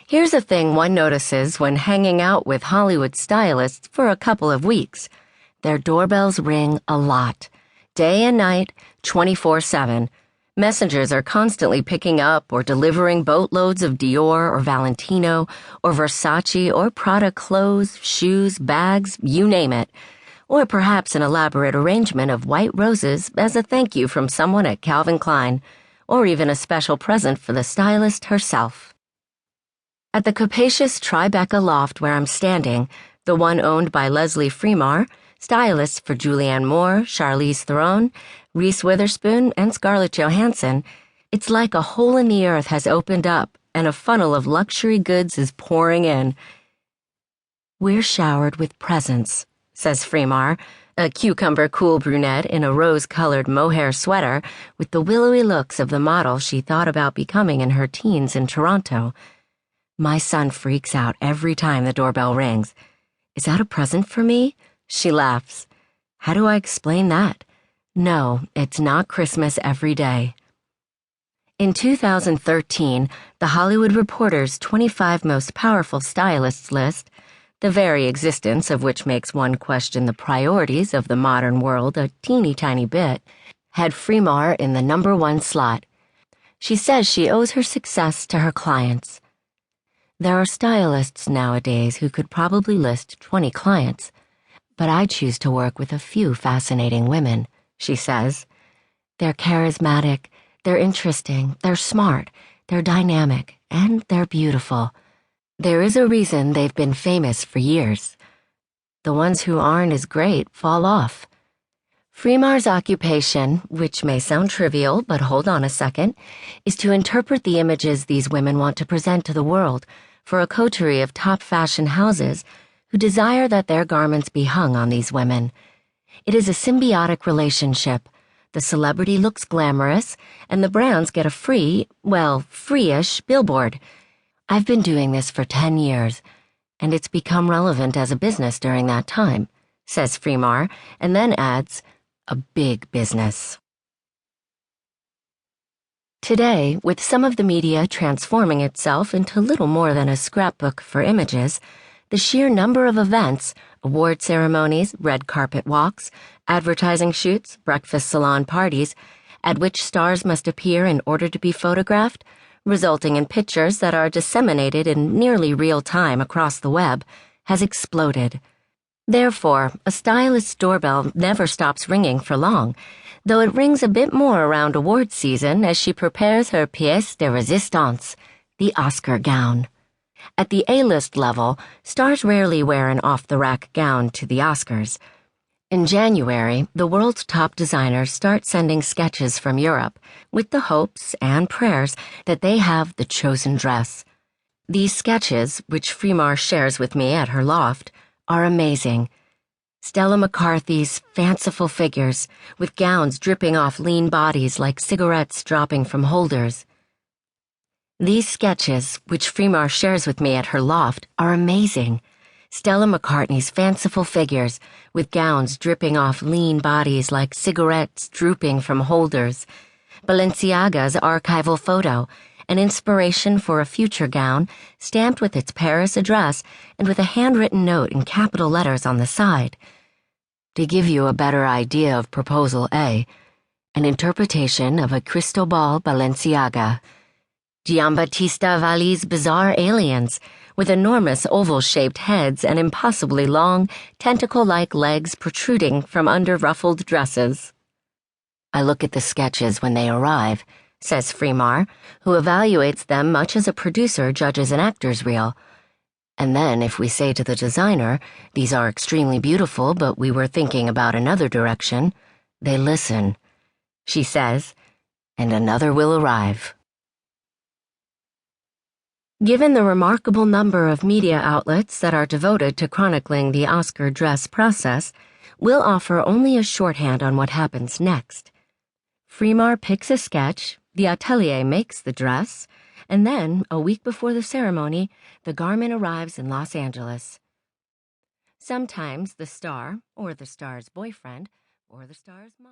Here's a thing one notices when hanging out with Hollywood stylists for a couple of weeks. Their doorbells ring a lot. Day and night, 24/7. Messengers are constantly picking up or delivering boatloads of Dior or Valentino or Versace or Prada clothes, shoes, bags, you name it. Or perhaps an elaborate arrangement of white roses as a thank you from someone at Calvin Klein, or even a special present for the stylist herself. At the capacious Tribeca loft where I'm standing, the one owned by Leslie Fremar, stylists for Julianne Moore, Charlize Theron, Reese Witherspoon, and Scarlett Johansson, it's like a hole in the earth has opened up and a funnel of luxury goods is pouring in. "We're showered with presents," says Fremar, a cucumber-cool brunette in a rose-colored mohair sweater with the willowy looks of the model she thought about becoming in her teens in Toronto. My son freaks out every time the doorbell rings. "Is that a present for me?" She laughs. "How do I explain that? No, it's not Christmas every day." In 2013, The Hollywood Reporter's 25 most powerful stylists list, the very existence of which makes one question the priorities of the modern world a teeny tiny bit, had Fremar in the #1 slot. She says she owes her success to her clients. "There are stylists nowadays who could probably list 20 clients, but I choose to work with a few fascinating women," she says. "They're charismatic, they're interesting, they're smart, they're dynamic, and they're beautiful. There is a reason they've been famous for years. The ones who aren't as great fall off." Fremar's occupation, which may sound trivial, but hold on a second, is to interpret the images these women want to present to the world for a coterie of top fashion houses who desire that their garments be hung on these women. It is a symbiotic relationship. The celebrity looks glamorous, and the brands get a free-ish billboard. I've been doing this for 10 years, and it's become relevant as a business during that time, says Fremar, and then adds, a big business. Today, with some of the media transforming itself into little more than a scrapbook for images, the sheer number of events, award ceremonies, red carpet walks, advertising shoots, breakfast salon parties, at which stars must appear in order to be photographed, resulting in pictures that are disseminated in nearly real time across the web, has exploded. Therefore, a stylist's doorbell never stops ringing for long, though it rings a bit more around awards season as she prepares her pièce de résistance, the Oscar gown. At the A-list level, stars rarely wear an off-the-rack gown to the Oscars. In January, the world's top designers start sending sketches from Europe, with the hopes and prayers that they have the chosen dress. These sketches, which Fremar shares with me at her loft, are amazing. Stella McCarthy's fanciful figures, with gowns dripping off lean bodies like cigarettes dropping from holders. These sketches, which Fremar shares with me at her loft, are amazing. Stella McCartney's fanciful figures, with gowns dripping off lean bodies like cigarettes drooping from holders. Balenciaga's archival photo, an inspiration for a future gown, stamped with its Paris address and with a handwritten note in capital letters on the side. To give you a better idea of Proposal A, an interpretation of a Cristobal Balenciaga. Giambattista Valli's bizarre aliens, with enormous oval-shaped heads and impossibly long, tentacle-like legs protruding from under ruffled dresses. I look at the sketches when they arrive, says Fremar, who evaluates them much as a producer judges an actor's reel. And then, if we say to the designer, "These are extremely beautiful, but we were thinking about another direction," they listen. She says, and another will arrive. Given the remarkable number of media outlets that are devoted to chronicling the Oscar dress process, we'll offer only a shorthand on what happens next. Fremar picks a sketch, the atelier makes the dress, and then, a week before the ceremony, the garment arrives in Los Angeles. Sometimes the star, or the star's boyfriend, or the star's mom.